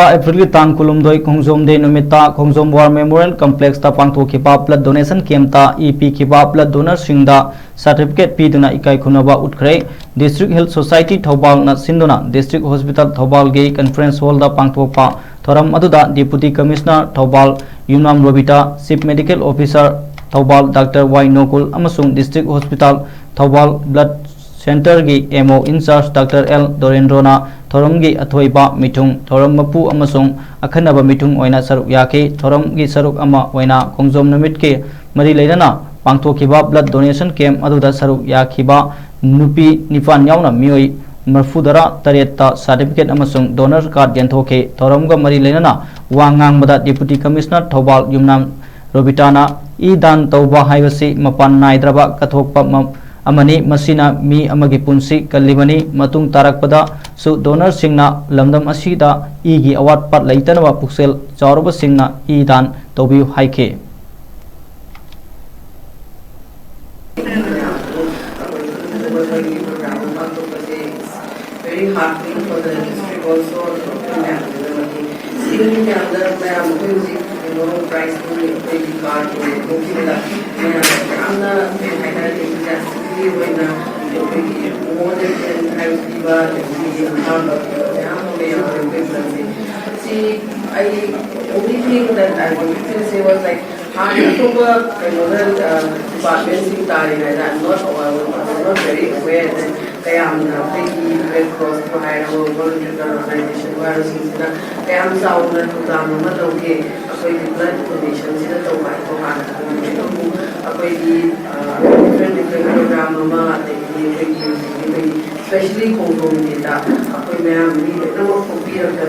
April की तांग कुलुमदोई खोंगजोम डे नुमिता खोंगजोम वार मेमोरियल कॉम्प्लेक्स ता पांगथोखिबा ब्लड डोनेशन कैंप ता ईपी खिबा ब्लड डोनर सिंगदा सर्टिफिकेट पीदुना इकाई खुनबा उठखरे डिस्ट्रिक्ट हेल्थ सोसाइटी थौबाल ना सिंदुना डिस्ट्रिक्ट हॉस्पिटल थौबाल गे कॉन्फ्रेंस हॉल दा पांगथोकपा थोरम अदुदा deputy commissioner Thoubal Yunam Robita chief medical officer Thoubal doctor Y Nokul अमसुंग district hospital Thoubal blood centre की एमओ इंचार्ज डॉक्टर एल दोरेंद्रोना थोरम की अथोइबा मिथुंग थोरम मपू अमसुंग अखनब मिथुंग ओइना सरुक याखी थोरम की सरुक अमा ओइना खोंगजोम नुमित के मरी लेना पांगथोखिबा ब्लड डोनेशन कैंप अदुदा सरुक याखिबा नुपी निपान यावना मियोई मरफुदरा तरेता सर्टिफिकेट अमसुंग डोनर कार्ड यंथोखे थोरम ग मरी लेना वांगांगबदा डिप्यूटी कमिश्नर थौबाल युमनाम रोबिताना ई दान तौबा हाइबसी मपान नाइद्रबा कथोकपा अमनी मसीना मी अमगी पुंसी कल्लिबनी मतुंग तारकपदा सु डोनर सिंगना लमदम असीदा ई गी अवाट पाट लैतनवा पुक्सेल चावरब सिंगना ई दान तौबी हाइखे very heartening for the district also in that सीखने के अंदर मैं आपको उसी प्राइस क्रेडिट कार्ड को मिला मैं आना हाइलाइट एक्सप्रेसली होना more than I was given the amount of see I only thing that I wanted to say was like October another departments in Tari I'm not very aware that they are the Red Cross to hire a volunteer organization where they are sound to them okay blood donations in the different program especially Hong data, we may have a copy of the